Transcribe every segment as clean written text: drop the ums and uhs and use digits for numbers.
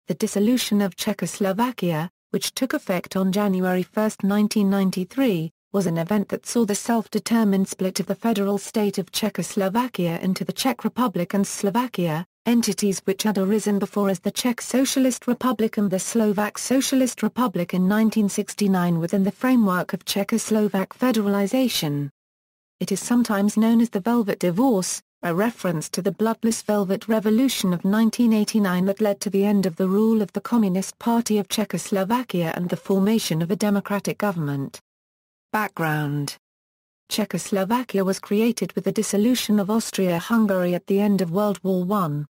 The Dissolution of Czechoslovakia, which took effect on January 1, 1993, was an event that saw the self-determined split of the federal state of Czechoslovakia into the Czech Republic and Slovakia, entities which had arisen before as the Czech Socialist Republic and the Slovak Socialist Republic in 1969 within the framework of Czechoslovak federalization. It is sometimes known as the Velvet Divorce, a reference to the bloodless Velvet Revolution of 1989 that led to the end of the rule of the Communist Party of Czechoslovakia and the formation of a democratic government. Background: Czechoslovakia was created with the dissolution of Austria-Hungary at the end of World War I.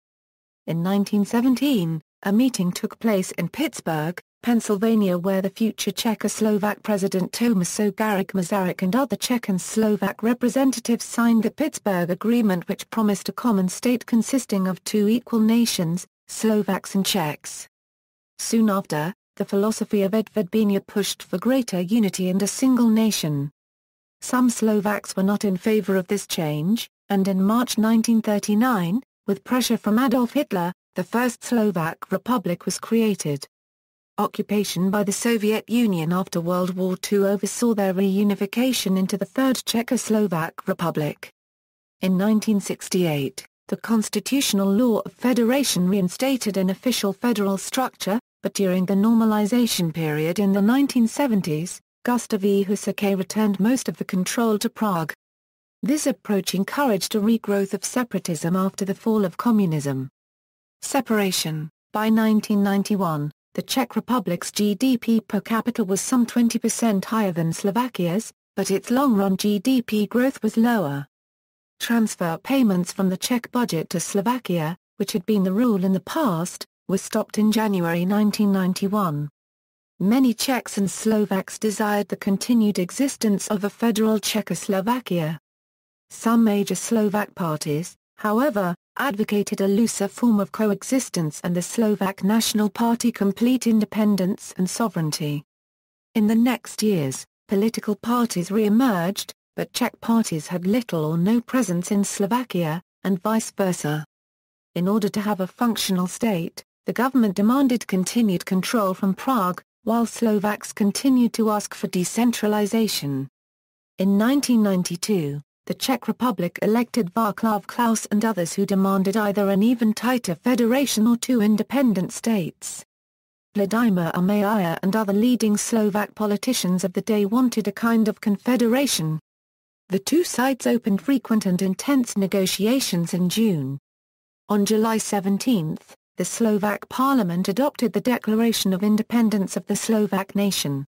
In 1917, a meeting took place in Pittsburgh, Pennsylvania where the future Czechoslovak President Tomáš Garrigue Masaryk and other Czech and Slovak representatives signed the Pittsburgh Agreement, which promised a common state consisting of two equal nations, Slovaks and Czechs. Soon after, the philosophy of Edvard Beneš pushed for greater unity and a single nation. Some Slovaks were not in favor of this change, and in March 1939, with pressure from Adolf Hitler, the first Slovak Republic was created. Occupation by the Soviet Union after World War II oversaw their reunification into the Third Czechoslovak Republic. In 1968, the constitutional law of federation reinstated an official federal structure, but during the normalization period in the 1970s, Gustav E. Husák returned most of the control to Prague. This approach encouraged a regrowth of separatism after the fall of communism. Separation: by 1991, the Czech Republic's GDP per capita was some 20% higher than Slovakia's, but its long-run GDP growth was lower. Transfer payments from the Czech budget to Slovakia, which had been the rule in the past, were stopped in January 1991. Many Czechs and Slovaks desired the continued existence of a federal Czechoslovakia. Some major Slovak parties, however, advocated a looser form of coexistence and the Slovak National Party complete independence and sovereignty. In the next years, political parties re-emerged, but Czech parties had little or no presence in Slovakia, and vice versa. In order to have a functional state, the government demanded continued control from Prague, while Slovaks continued to ask for decentralization. In 1992, the Czech Republic elected Václav Klaus and others who demanded either an even tighter federation or two independent states. Vladimir Umaja and other leading Slovak politicians of the day wanted a kind of confederation. The two sides opened frequent and intense negotiations in June. On July 17, the Slovak parliament adopted the Declaration of Independence of the Slovak nation.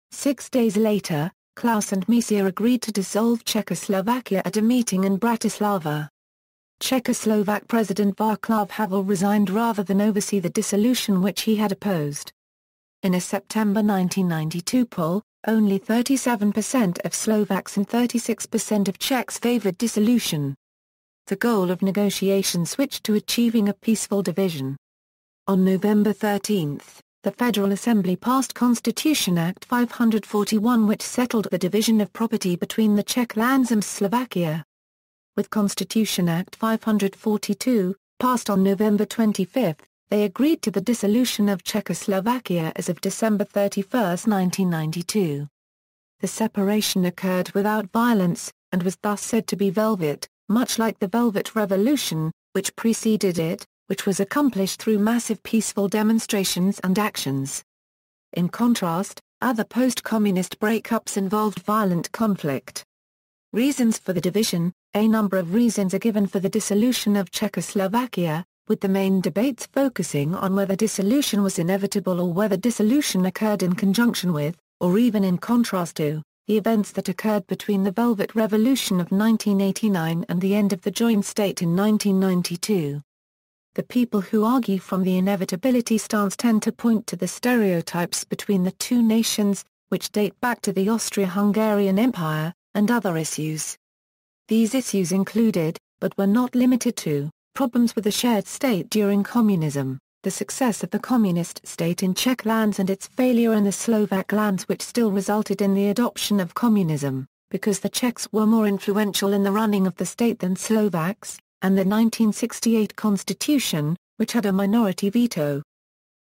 6 days later, Klaus and Misa agreed to dissolve Czechoslovakia at a meeting in Bratislava. Czechoslovak President Václav Havel resigned rather than oversee the dissolution which he had opposed. In a September 1992 poll, only 37% of Slovaks and 36% of Czechs favored dissolution. The goal of negotiation switched to achieving a peaceful division. On November 13, the Federal Assembly passed Constitution Act 541 which settled the division of property between the Czech lands and Slovakia. With Constitution Act 542, passed on November 25, they agreed to the dissolution of Czechoslovakia as of December 31, 1992. The separation occurred without violence, and was thus said to be velvet, much like the Velvet Revolution, which preceded it, which was accomplished through massive peaceful demonstrations and actions. In contrast, other post-communist breakups involved violent conflict. Reasons for the division: a number of reasons are given for the dissolution of Czechoslovakia, with the main debates focusing on whether dissolution was inevitable or whether dissolution occurred in conjunction with, or even in contrast to, the events that occurred between the Velvet Revolution of 1989 and the end of the joint state in 1992. The people who argue from the inevitability stance tend to point to the stereotypes between the two nations, which date back to the Austria-Hungarian Empire, and other issues. These issues included, but were not limited to, problems with the shared state during communism, the success of the communist state in Czech lands and its failure in the Slovak lands which still resulted in the adoption of communism, because the Czechs were more influential in the running of the state than Slovaks, and the 1968 constitution, which had a minority veto.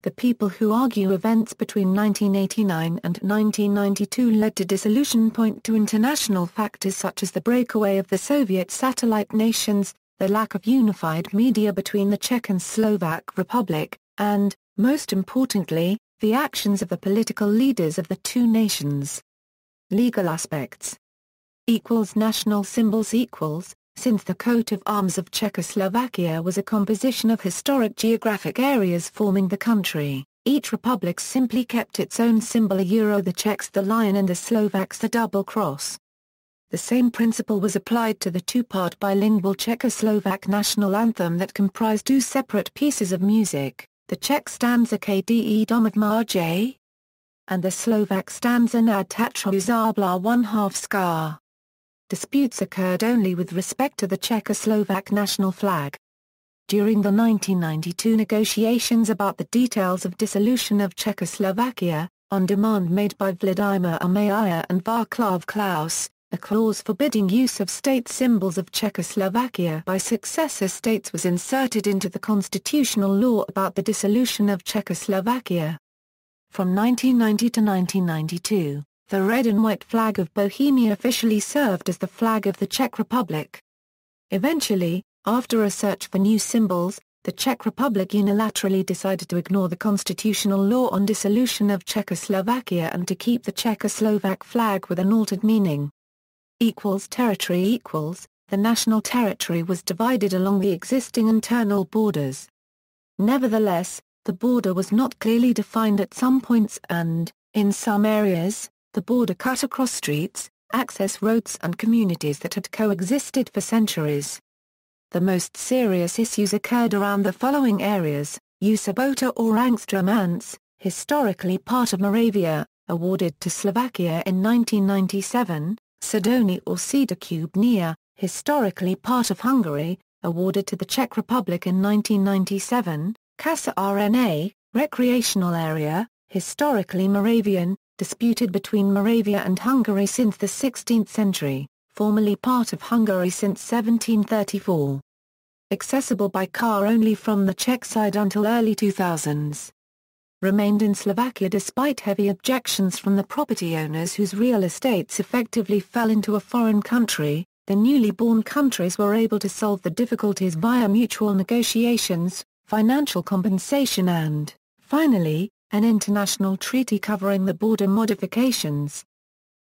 the people who argue events between 1989 and 1992 led to dissolution point to international factors such as the breakaway of the Soviet satellite nations, the lack of unified media between the Czech and Slovak Republic, and, most importantly, the actions of the political leaders of the two nations. Legal aspects. National symbols. Since the coat of arms of Czechoslovakia was a composition of historic geographic areas forming the country, each republic simply kept its own symbol, the Czechs the lion and the Slovaks the double cross. The same principle was applied to the two-part bilingual Czechoslovak national anthem that comprised two separate pieces of music, the Czech stanza Kde domov Marj, and the Slovak stanza Nad Tatru Zabla 1/2 Ska. Disputes occurred only with respect to the Czechoslovak national flag. During the 1992 negotiations about the details of dissolution of Czechoslovakia, on demand made by Vladimir Mayer and Václav Klaus, a clause forbidding use of state symbols of Czechoslovakia by successor states was inserted into the constitutional law about the dissolution of Czechoslovakia. From 1990 to 1992, the red and white flag of Bohemia officially served as the flag of the Czech Republic. Eventually, after a search for new symbols, the Czech Republic unilaterally decided to ignore the constitutional law on dissolution of Czechoslovakia and to keep the Czechoslovak flag with an altered meaning. Territory. The national territory was divided along the existing internal borders. Nevertheless, the border was not clearly defined at some points and, in some areas, the border cut across streets, access roads and communities that had coexisted for centuries. The most serious issues occurred around the following areas: Sobota or Angstrom, historically part of Moravia, awarded to Slovakia in 1997, Sidonie or Cedar-Cubnia, historically part of Hungary, awarded to the Czech Republic in 1997, Casa Rna, recreational area, historically Moravian, disputed between Moravia and Hungary since the 16th century, formerly part of Hungary since 1734. Accessible by car only from the Czech side until early 2000s. Remained in Slovakia despite heavy objections from the property owners whose real estates effectively fell into a foreign country. The newly born countries were able to solve the difficulties via mutual negotiations, financial compensation and, finally, an international treaty covering the border modifications.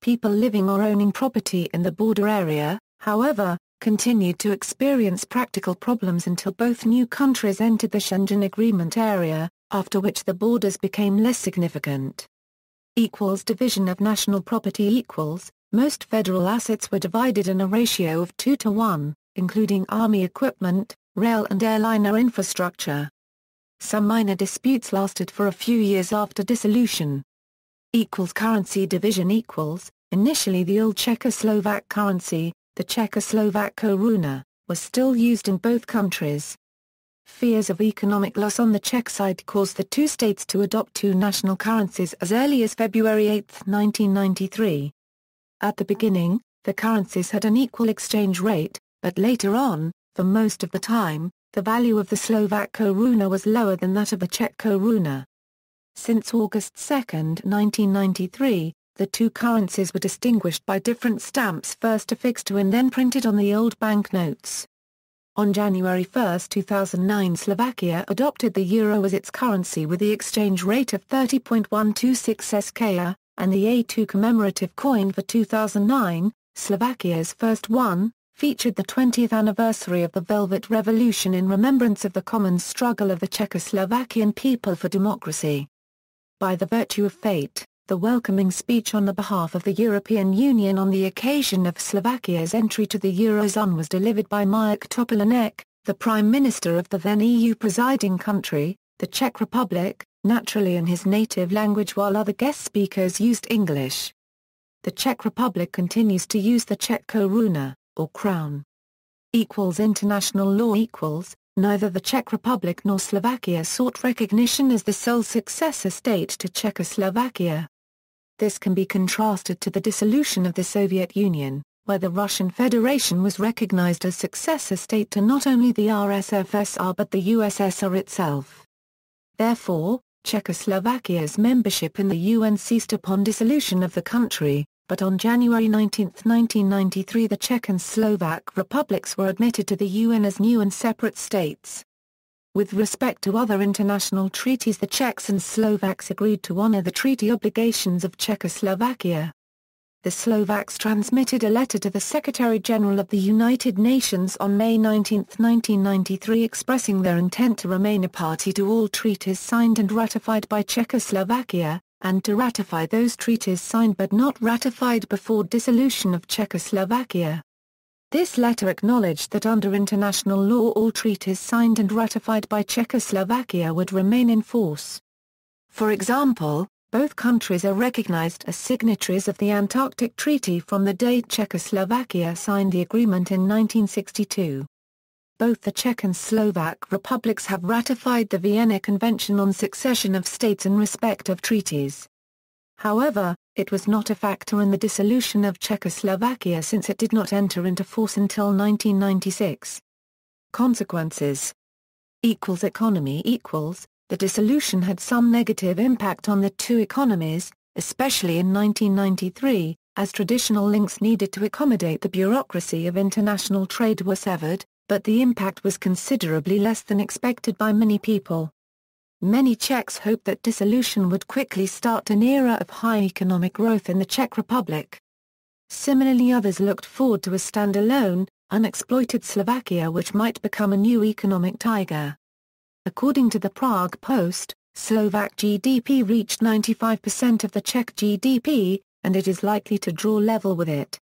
People living or owning property in the border area, however, continued to experience practical problems until both new countries entered the Schengen Agreement area, after which the borders became less significant. Division of national property. Most federal assets were divided in a ratio of 2:1, including army equipment, rail and airliner infrastructure. Some minor disputes lasted for a few years after dissolution. Currency division. Initially the old Czechoslovak currency, the Czechoslovak koruna, was still used in both countries. Fears of economic loss on the Czech side caused the two states to adopt two national currencies as early as February 8, 1993. At the beginning, the currencies had an equal exchange rate, but later on, for most of the time, the value of the Slovak koruna was lower than that of the Czech koruna. Since August 2, 1993, the two currencies were distinguished by different stamps first affixed to and then printed on the old banknotes. On January 1, 2009, Slovakia adopted the euro as its currency with the exchange rate of 30.126 SKA, and the A2 commemorative coin for 2009, Slovakia's first one, featured the 20th anniversary of the Velvet Revolution in remembrance of the common struggle of the Czechoslovakian people for democracy. By the virtue of fate, the welcoming speech on the behalf of the European Union on the occasion of Slovakia's entry to the Eurozone was delivered by Mirek Topolánek, the Prime Minister of the then EU presiding country, the Czech Republic, naturally in his native language while other guest speakers used English. The Czech Republic continues to use the Czech koruna, or crown. International law. Neither the Czech Republic nor Slovakia sought recognition as the sole successor state to Czechoslovakia. This can be contrasted to the dissolution of the Soviet Union, where the Russian Federation was recognized as successor state to not only the RSFSR but the USSR itself. Therefore, Czechoslovakia's membership in the UN ceased upon dissolution of the country, but on January 19, 1993 the Czech and Slovak republics were admitted to the UN as new and separate states. With respect to other international treaties, the Czechs and Slovaks agreed to honor the treaty obligations of Czechoslovakia. The Slovaks transmitted a letter to the Secretary-General of the United Nations on May 19, 1993 expressing their intent to remain a party to all treaties signed and ratified by Czechoslovakia, and to ratify those treaties signed but not ratified before dissolution of Czechoslovakia. This letter acknowledged that under international law all treaties signed and ratified by Czechoslovakia would remain in force. For example, both countries are recognized as signatories of the Antarctic Treaty from the date Czechoslovakia signed the agreement in 1962. Both the Czech and Slovak republics have ratified the Vienna Convention on Succession of States in respect of treaties. However, it was not a factor in the dissolution of Czechoslovakia since it did not enter into force until 1996. Consequences. Economy equals. The dissolution had some negative impact on the two economies, especially in 1993, as traditional links needed to accommodate the bureaucracy of international trade were severed, but the impact was considerably less than expected by many people. Many Czechs hoped that dissolution would quickly start an era of high economic growth in the Czech Republic. Similarly, others looked forward to a standalone, unexploited Slovakia which might become a new economic tiger. According to the Prague Post, Slovak GDP reached 95% of the Czech GDP, and it is likely to draw level with it.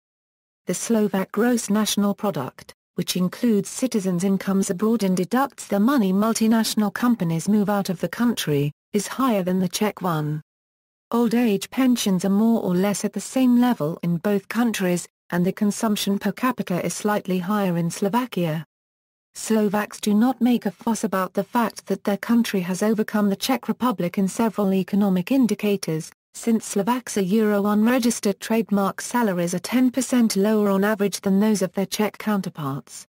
The Slovak gross national product, which includes citizens' incomes abroad and deducts the money multinational companies move out of the country, is higher than the Czech one. Old age pensions are more or less at the same level in both countries, and the consumption per capita is slightly higher in Slovakia. Slovaks do not make a fuss about the fact that their country has overcome the Czech Republic in several economic indicators, since Slovaks' Euro unregistered trademark salaries are 10% lower on average than those of their Czech counterparts.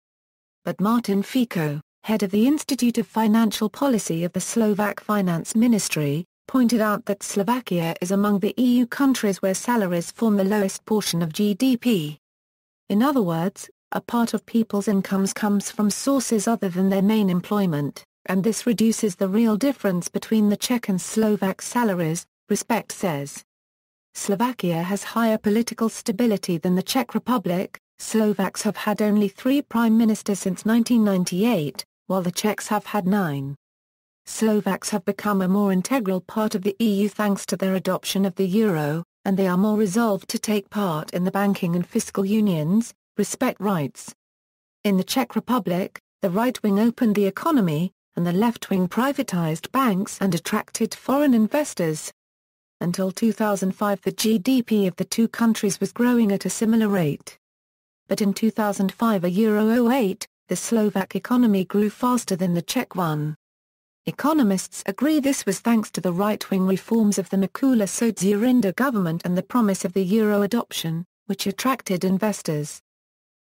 But Martin Fico, head of the Institute of Financial Policy of the Slovak Finance Ministry, pointed out that Slovakia is among the EU countries where salaries form the lowest portion of GDP. In other words, a part of people's incomes comes from sources other than their main employment, and this reduces the real difference between the Czech and Slovak salaries, Respect says. Slovakia has higher political stability than the Czech Republic. Slovaks have had only 3 prime ministers since 1998, while the Czechs have had 9. Slovaks have become a more integral part of the EU thanks to their adoption of the euro, and they are more resolved to take part in the banking and fiscal unions, Respect writes. In the Czech Republic, the right wing opened the economy, and the left wing privatized banks and attracted foreign investors. Until 2005 the GDP of the two countries was growing at a similar rate. But in 2005 €08, the Slovak economy grew faster than the Czech one. Economists agree this was thanks to the right-wing reforms of the Mikula Dzurinda government and the promise of the euro adoption, which attracted investors.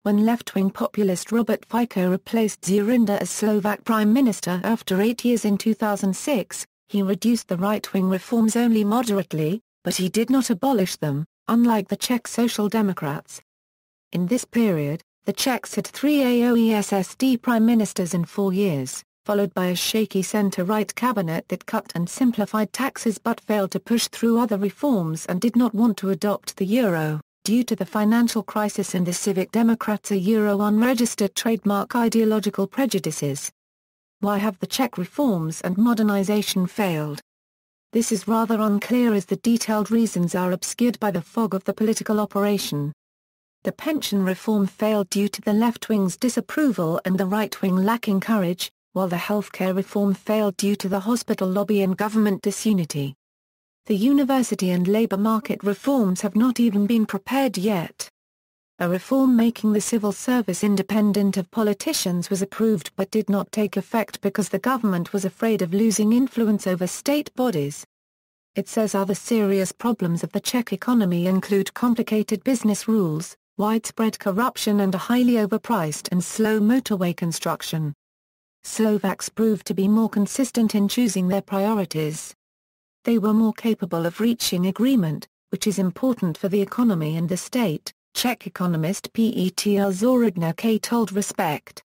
When left-wing populist Robert Fico replaced Dzurinda as Slovak Prime Minister after 8 years in 2006, he reduced the right-wing reforms only moderately, but he did not abolish them, unlike the Czech Social Democrats. In this period, the Czechs had 3 AOESSD prime ministers in 4 years, followed by a shaky centre-right cabinet that cut and simplified taxes but failed to push through other reforms and did not want to adopt the euro, due to the financial crisis and the Civic Democrats' euro unregistered trademark ideological prejudices. Why have the Czech reforms and modernization failed? This is rather unclear as the detailed reasons are obscured by the fog of the political operation. The pension reform failed due to the left-wing's disapproval and the right-wing lacking courage, while the healthcare reform failed due to the hospital lobby and government disunity. The university and labor market reforms have not even been prepared yet. A reform making the civil service independent of politicians was approved but did not take effect because the government was afraid of losing influence over state bodies. It says other serious problems of the Czech economy include complicated business rules, widespread corruption and a highly overpriced and slow motorway construction. Slovaks proved to be more consistent in choosing their priorities. they were more capable of reaching agreement, which is important for the economy and the state, Czech economist Petr Zorignac told Respect.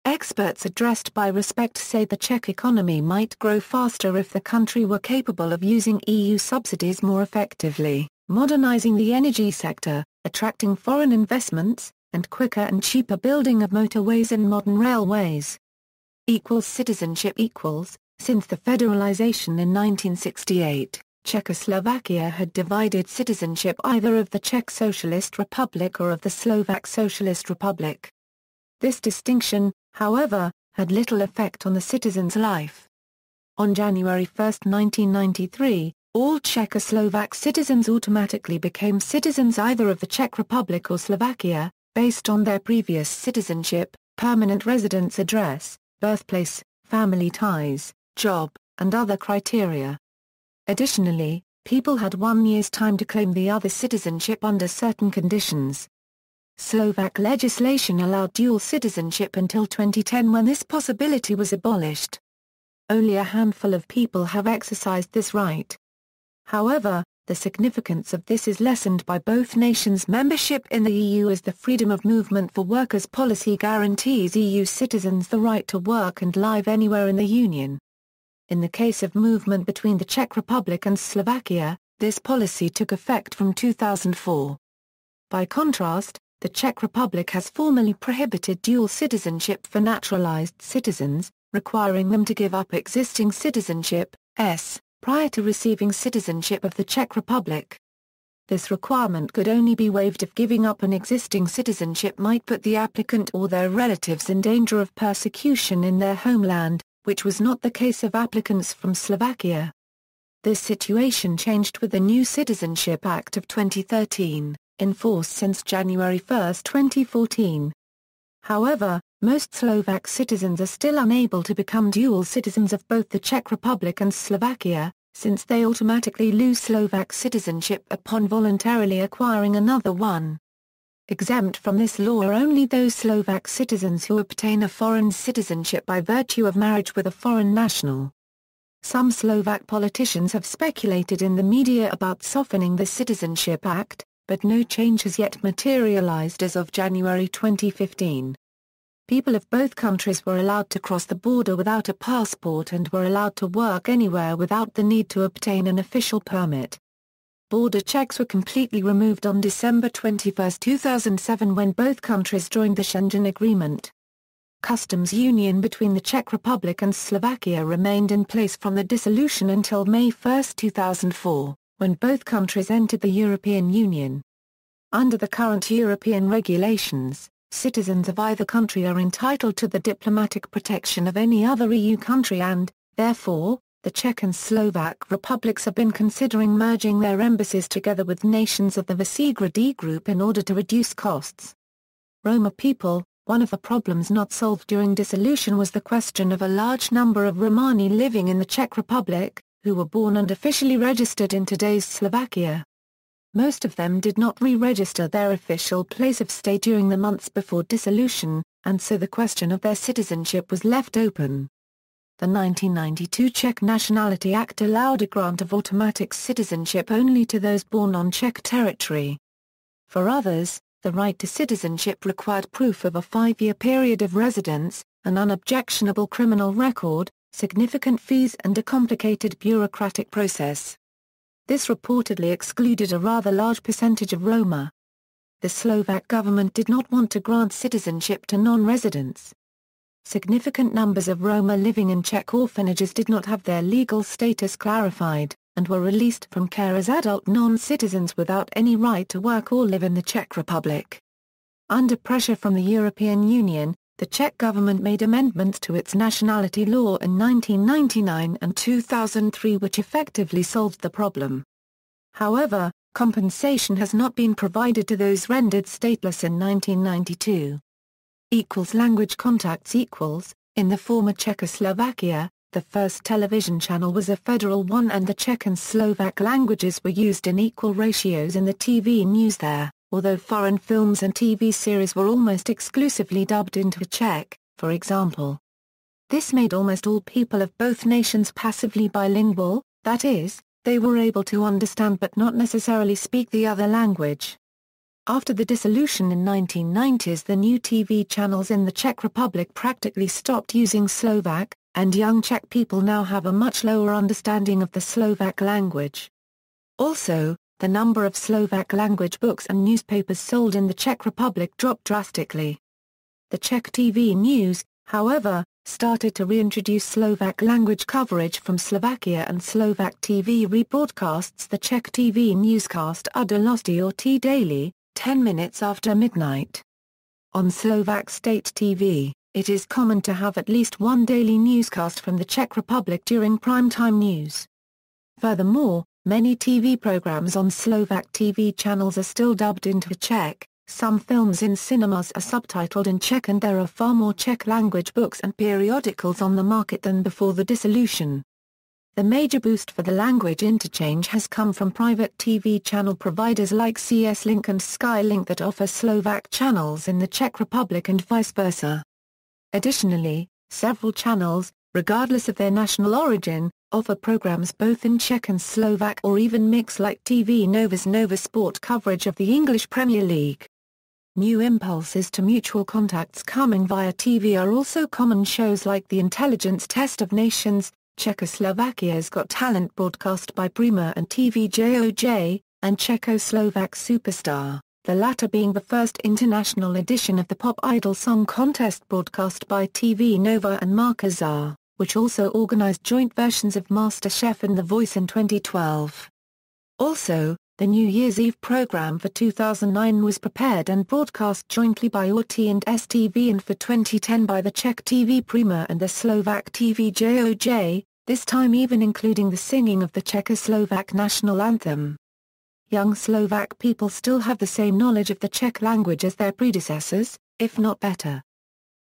Experts addressed by Respect say the Czech economy might grow faster if the country were capable of using EU subsidies more effectively, modernizing the energy sector, attracting foreign investments, and quicker and cheaper building of motorways and modern railways. Citizenship. Since the federalization in 1968, Czechoslovakia had divided citizenship either of the Czech Socialist Republic or of the Slovak Socialist Republic. This distinction, however, had little effect on the citizen's life. On January 1, 1993, all Czechoslovak citizens automatically became citizens either of the Czech Republic or Slovakia, based on their previous citizenship, permanent residence address, birthplace, family ties, job, and other criteria. Additionally, people had 1 year's time to claim the other citizenship under certain conditions. Slovak legislation allowed dual citizenship until 2010 when this possibility was abolished. Only a handful of people have exercised this right. However, the significance of this is lessened by both nations' membership in the EU as the Freedom of Movement for Workers policy guarantees EU citizens the right to work and live anywhere in the Union. In the case of movement between the Czech Republic and Slovakia, this policy took effect from 2004. By contrast, the Czech Republic has formally prohibited dual citizenship for naturalized citizens, requiring them to give up existing citizenship, prior to receiving citizenship of the Czech Republic. This requirement could only be waived if giving up an existing citizenship might put the applicant or their relatives in danger of persecution in their homeland, which was not the case of applicants from Slovakia. This situation changed with the new Citizenship Act of 2013, in force since January 1, 2014. However, most Slovak citizens are still unable to become dual citizens of both the Czech Republic and Slovakia, since they automatically lose Slovak citizenship upon voluntarily acquiring another one. Exempt from this law are only those Slovak citizens who obtain a foreign citizenship by virtue of marriage with a foreign national. Some Slovak politicians have speculated in the media about softening the Citizenship Act, but no change has yet materialized as of January 2015. People of both countries were allowed to cross the border without a passport and were allowed to work anywhere without the need to obtain an official permit. Border checks were completely removed on December 21, 2007 when both countries joined the Schengen Agreement. Customs union between the Czech Republic and Slovakia remained in place from the dissolution until May 1, 2004, when both countries entered the European Union. Under the current European regulations, citizens of either country are entitled to the diplomatic protection of any other EU country and, therefore, the Czech and Slovak republics have been considering merging their embassies together with nations of the Visegrad group in order to reduce costs. Roma people. One of the problems not solved during dissolution was the question of a large number of Romani living in the Czech Republic, who were born and officially registered in today's Slovakia. Most of them did not re-register their official place of stay during the months before dissolution, and so the question of their citizenship was left open. The 1992 Czech Nationality Act allowed a grant of automatic citizenship only to those born on Czech territory. For others, the right to citizenship required proof of a 5-year period of residence, an unobjectionable criminal record, significant fees and a complicated bureaucratic process. This reportedly excluded a rather large percentage of Roma. The Slovak government did not want to grant citizenship to non-residents. Significant numbers of Roma living in Czech orphanages did not have their legal status clarified, and were released from care as adult non-citizens without any right to work or live in the Czech Republic. Under pressure from the European Union, the Czech government made amendments to its nationality law in 1999 and 2003 which effectively solved the problem. However, compensation has not been provided to those rendered stateless in 1992. Language contacts. In the former Czechoslovakia, the first television channel was a federal one and the Czech and Slovak languages were used in equal ratios in the TV news there, although foreign films and TV series were almost exclusively dubbed into Czech, for example. This made almost all people of both nations passively bilingual, that is, they were able to understand but not necessarily speak the other language. After the dissolution in 1990s, the new TV channels in the Czech Republic practically stopped using Slovak, and young Czech people now have a much lower understanding of the Slovak language. Also, the number of Slovak language books and newspapers sold in the Czech Republic dropped drastically. The Czech TV news, however, started to reintroduce Slovak language coverage from Slovakia, and Slovak TV rebroadcasts the Czech TV newscast Události or T daily, 10 minutes after midnight. On Slovak state TV, it is common to have at least one daily newscast from the Czech Republic during prime-time news. Furthermore, many TV programs on Slovak TV channels are still dubbed into Czech, some films in cinemas are subtitled in Czech, and there are far more Czech-language books and periodicals on the market than before the dissolution. The major boost for the language interchange has come from private TV channel providers like CS Link and Sky Link that offer Slovak channels in the Czech Republic and vice versa. Additionally, several channels, regardless of their national origin, offer programs both in Czech and Slovak, or even mix, like TV Nova's Nova Sport coverage of the English Premier League. New impulses to mutual contacts coming via TV are also common. Shows like The Intelligence Test of Nations, Czechoslovakia's Got Talent broadcast by Prima and TVJOJ, and Czechoslovak Superstar, the latter being the first international edition of the Pop Idol Song Contest broadcast by TV Nova and Markazar, which also organized joint versions of MasterChef and The Voice in 2012. Also, the New Year's Eve program for 2009 was prepared and broadcast jointly by ORT and STV, and for 2010 by the Czech TV Prima and the Slovak TV JOJ, this time even including the singing of the Czechoslovak national anthem. Young Slovak people still have the same knowledge of the Czech language as their predecessors, if not better.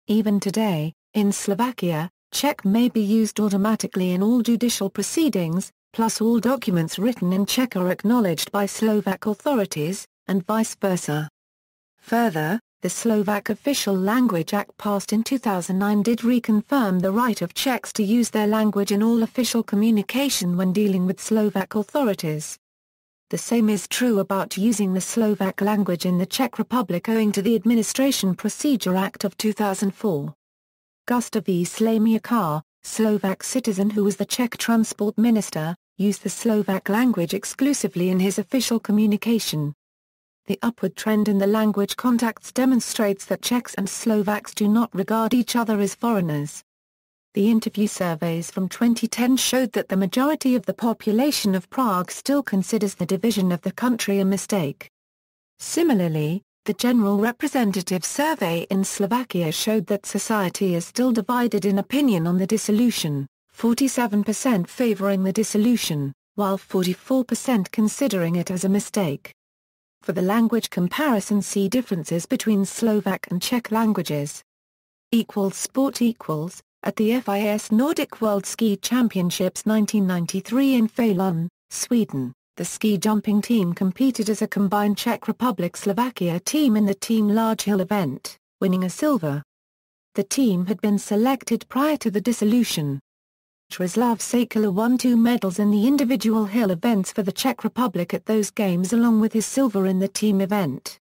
Even today, in Slovakia, Czech may be used automatically in all judicial proceedings, plus all documents written in Czech are acknowledged by Slovak authorities, and vice versa. Further, the Slovak Official Language Act passed in 2009 did reconfirm the right of Czechs to use their language in all official communication when dealing with Slovak authorities. The same is true about using the Slovak language in the Czech Republic owing to the Administration Procedure Act of 2004. Gustav V. Slamiakar, Slovak citizen who was the Czech transport minister, used the Slovak language exclusively in his official communication. The upward trend in the language contacts demonstrates that Czechs and Slovaks do not regard each other as foreigners. The interview surveys from 2010 showed that the majority of the population of Prague still considers the division of the country a mistake. Similarly, the General Representative Survey in Slovakia showed that society is still divided in opinion on the dissolution, 47% favoring the dissolution, while 44% considering it as a mistake. For the language comparison, see differences between Slovak and Czech languages. Sport =, at the FIS Nordic World Ski Championships 1993 in Falun, Sweden. The ski jumping team competed as a combined Czech Republic-Slovakia team in the team large hill event, winning a silver. The team had been selected prior to the dissolution. Jaroslav Sakala won 2 medals in the individual hill events for the Czech Republic at those games, along with his silver in the team event.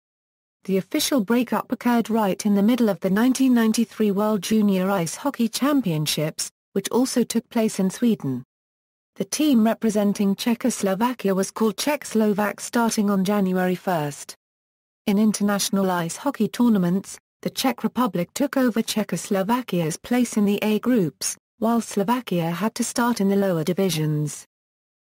The official breakup occurred right in the middle of the 1993 World Junior Ice Hockey Championships, which also took place in Sweden. The team representing Czechoslovakia was called Czech Slovak starting on January 1. In international ice hockey tournaments, the Czech Republic took over Czechoslovakia's place in the A groups, while Slovakia had to start in the lower divisions.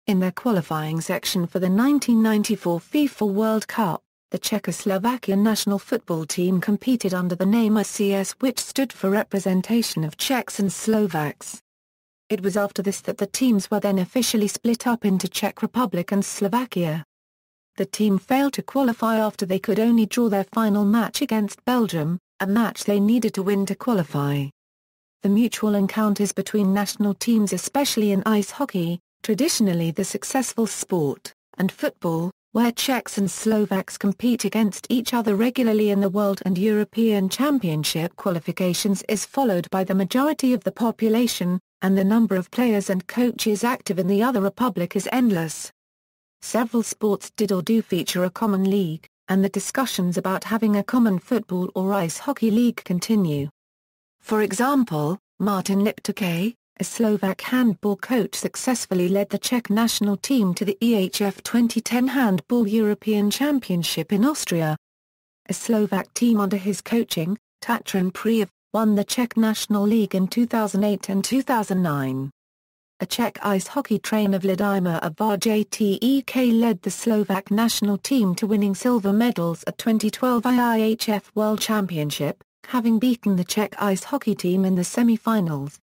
In their qualifying section for the 1994 FIFA World Cup, the Czechoslovakian national football team competed under the name RCS, which stood for Representation of Czechs and Slovaks. It was after this that the teams were then officially split up into Czech Republic and Slovakia. The team failed to qualify after they could only draw their final match against Belgium, a match they needed to win to qualify. The mutual encounters between national teams, especially in ice hockey, traditionally the successful sport, and football, where Czechs and Slovaks compete against each other regularly in the World and European Championship qualifications, is followed by the majority of the population, and the number of players and coaches active in the other republic is endless. Several sports did or do feature a common league, and the discussions about having a common football or ice hockey league continue. For example, Martin Liptak, a Slovak handball coach, successfully led the Czech national team to the EHF 2010 Handball European Championship in Austria. A Slovak team under his coaching, Tatran Priev, won the Czech National League in 2008 and 2009. A Czech ice hockey trainer Vladimir Avajtek led the Slovak national team to winning silver medals at 2012 IIHF World Championship, having beaten the Czech ice hockey team in the semi-finals.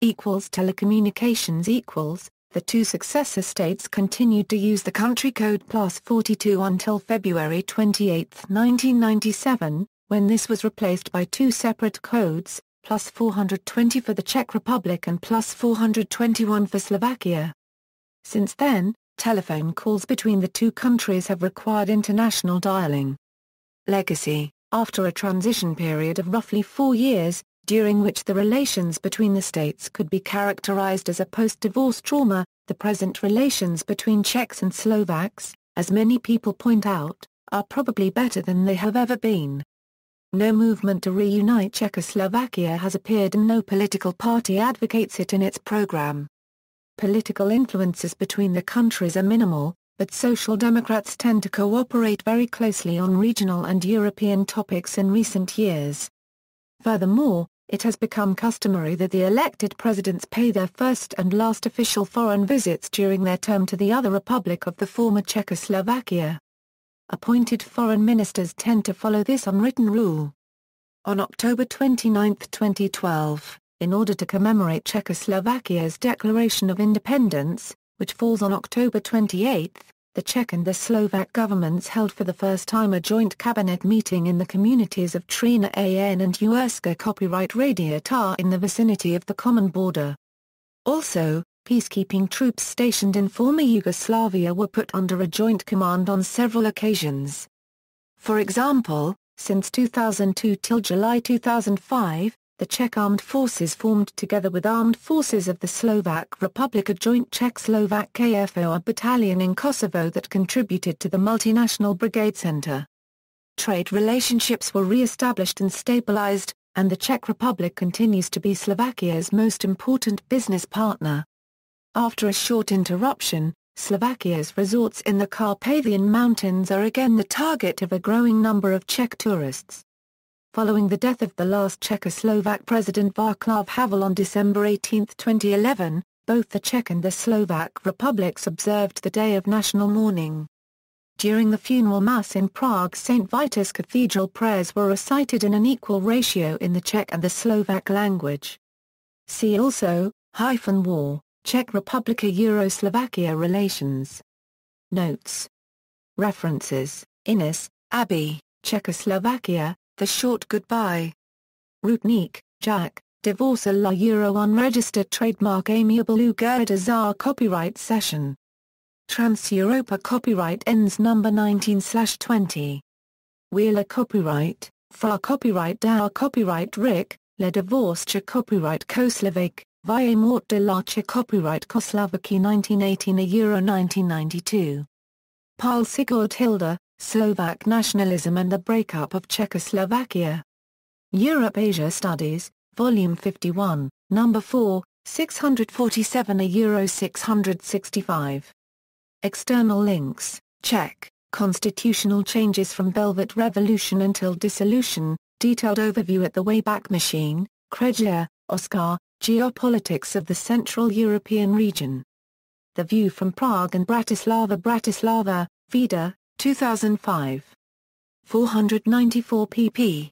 Telecommunications the two successor states continued to use the country code +42 until February 28, 1997, when this was replaced by two separate codes, +420 for the Czech Republic and +421 for Slovakia. Since then, telephone calls between the two countries have required international dialing. Legacy: after a transition period of roughly 4 years, during which the relations between the states could be characterized as a post-divorce trauma, the present relations between Czechs and Slovaks, as many people point out, are probably better than they have ever been. No movement to reunite Czechoslovakia has appeared and no political party advocates it in its program. Political influences between the countries are minimal, but Social Democrats tend to cooperate very closely on regional and European topics in recent years. Furthermore, it has become customary that the elected presidents pay their first and last official foreign visits during their term to the other republic of the former Czechoslovakia. Appointed foreign ministers tend to follow this unwritten rule. On October 29, 2012, in order to commemorate Czechoslovakia's Declaration of Independence, which falls on October 28, the Czech and the Slovak governments held for the first time a joint cabinet meeting in the communities of Trina An and Uherska Copyright Radiatar in the vicinity of the common border. Also, peacekeeping troops stationed in former Yugoslavia were put under a joint command on several occasions. For example, since 2002 till July 2005, the Czech Armed Forces formed together with Armed Forces of the Slovak Republic a joint Czech-Slovak KFOR battalion in Kosovo that contributed to the multinational brigade center. Trade relationships were re-established and stabilized, and the Czech Republic continues to be Slovakia's most important business partner. After a short interruption, Slovakia's resorts in the Carpathian Mountains are again the target of a growing number of Czech tourists. Following the death of the last Czechoslovak president Václav Havel on December 18, 2011, both the Czech and the Slovak republics observed the day of national mourning. During the funeral mass in Prague, St. Vitus Cathedral prayers were recited in an equal ratio in the Czech and the Slovak language. See also, -war, Czech Republic Euroslovakia relations. Notes. References: Innes, Abbey, Czechoslovakia, The Short Goodbye. Rudník, Jack, Divorce à la Euro Unregistered Trademark Amiable Ugaida Czar Copyright Session. Trans-Europa Copyright Ends No. 19/20. Wheeler Copyright, Fra Copyright Dow Copyright Rick, Le Divorce Copyright Via Mort de la Copyright Czechoslovakia 1918 Euro 1992. Pál Sigurd Hilda, Slovak Nationalism and the Breakup of Czechoslovakia. Europe-Asia Studies, Volume 51, No. 4, 647 Euro 665. External links: Czech, Constitutional Changes from Velvet Revolution until Dissolution, Detailed Overview at the Wayback Machine, Krejcir, Oskar, Geopolitics of the Central European Region. The View from Prague and Bratislava, Vida, 2005. 494 pp.